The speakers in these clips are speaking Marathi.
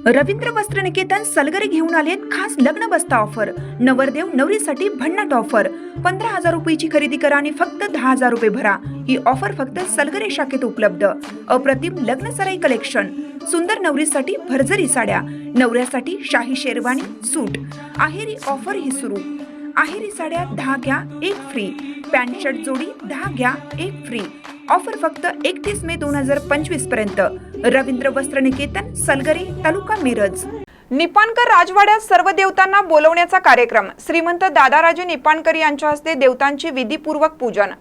रवींद्र वस्त्र निकेतन सलगरे घेऊन आलेत खास लग्न बस्ता ऑफर। नवरदेव नवरीसाठी भन्नाट ऑफर। 15,000 रुपयाची खरेदी करा आणि फक्त 10,000 रुपये भरा। ही ऑफर फक्त सलगरे शाखेत उपलब्ध। अप्रतिम लग्न सराई कलेक्शन, सुंदर नवरीसाठी भरजरी साड्या, नवऱ्यासाठी शाही शेरवानी सूट। आहेरी ऑफर ही सुरू। आहेरी साड्या 10 घ्या 1 फ्री। पॅन्ट शर्ट जोडी 10 घ्या 1 फ्री। ऑफर फक्त 31 मे 2025 पर्यंत। रवींद्र वस्त्र निकेतन सलगरे, तालुका मिरज। निपाणकर राजवाड्यात सर्व देवतांना बोलवण्याचा कार्यक्रम। श्रीमंत दादाराजे निपाणकर यांच्या हस्ते देवतांचे विधीपूर्वक पूजन।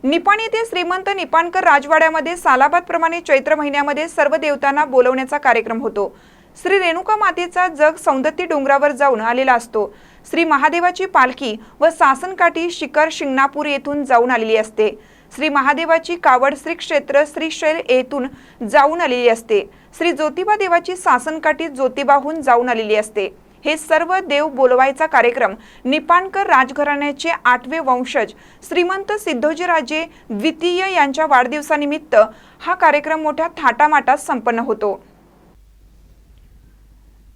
निपाण येथे श्रीमंत निपाणकर राजवाड्यामध्ये सालाबादप्रमाणे चैत्र महिन्यामध्ये सर्व देवतांना बोलवण्याचा कार्यक्रम होतो। श्री रेणुका मातेचा जग सौंदत्ती डोंगरावर जाऊन आलेला असतो। श्री महादेवाची पालखी व सासनकाठी शिखर शिंगणापूर येथून जाऊन आलेली असते। श्री महादेवाची कावड श्री क्षेत्र श्रीशैल येथून जाऊन आलेली असते। श्री ज्योतिबा देवाची सासनकाठी ज्योतिबाहून जाऊन आलेली असते। हे सर्व देव बोलवायचा कार्यक्रम निपाणकर राजघराण्याचे 8वे वंशज श्रीमंत सिद्धोजीराजे द्वितीय यांच्या वाढदिवसानिमित्त हा कार्यक्रम मोठ्या थाटामाटात संपन्न होतो।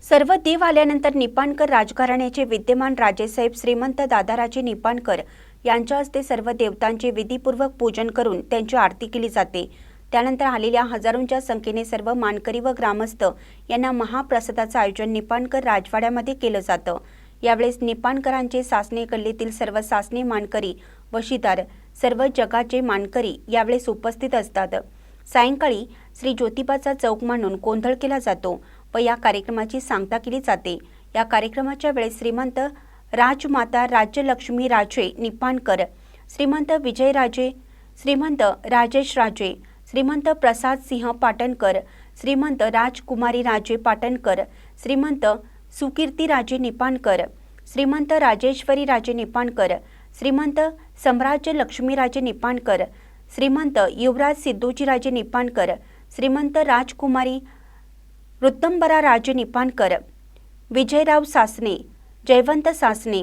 सर्व देव आल्यानंतर निपाणकर राजघराण्याचे विद्यमान राजेसाहेब श्रीमंत दादाराजे निपाणकर यांच्या हस्ते सर्व देवतांचे विधीपूर्वक पूजन करून त्यांची आरती केली जाते। त्यानंतर आलेल्या हजारोंच्या संख्येने सर्व मानकरी व ग्रामस्थ यांना महाप्रसादाचं आयोजन निपाणकर राजवाड्यामध्ये केलं जातं। यावेळेस निपाणकरांचे सासणे गल्लीतील सर्व सासणे मानकरी वशीदार सर्व जगाचे मानकरी यावेळेस उपस्थित असतात। सायंकाळी श्री ज्योतिबाचा चौक मांडून गोंधळ केला जातो व या कार्यक्रमाची सांगता केली जाते। या कार्यक्रमाच्या वेळेस श्रीमंत राजमाता राज्यलक्ष्मी राजे निपाणकर, श्रीमंत विजयराजे, श्रीमंत राजेश राजे, श्रीमंत प्रसाद सिंह पाटणकर, श्रीमंत राजकुमारी राजे पाटणकर, श्रीमंत सुकीर्ती राजे निपाणकर, श्रीमंत राजेश्वरी राजे निपाणकर, श्रीमंत सम्राज्य लक्ष्मीराजे निपाणकर, श्रीमंत युवराज सिद्धोजीराजे निपाणकर, श्रीमंत राजकुमारी ऋतंबरा राजे निपाणकर, विजयराव सासणे, जयवंत सासणे,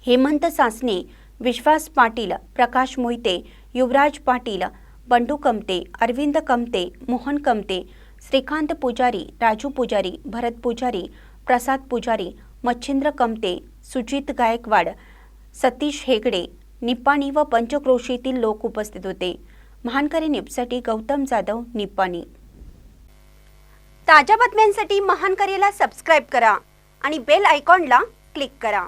हेमंत सासणे, विश्वास पाटील, प्रकाश मोहिते, युवराज पाटील, बंडू कमते, अरविंद कमते, मोहन कमते, श्रीकांत पुजारी, राजू पुजारी, भरत पुजारी, प्रसाद पुजारी, मच्छिंद्र कमते, सुजित गायकवाड, सतीश हेगडे, निपाणी व पंचक्रोशीतील लोक उपस्थित होते। महानकरी न्यूजसाठी गौतम जाधव, निपाणी। ताज्या बातम्यांसाठी महानकरीला सबस्क्राइब करा आणि बेल आयकॉनला क्लिक करा।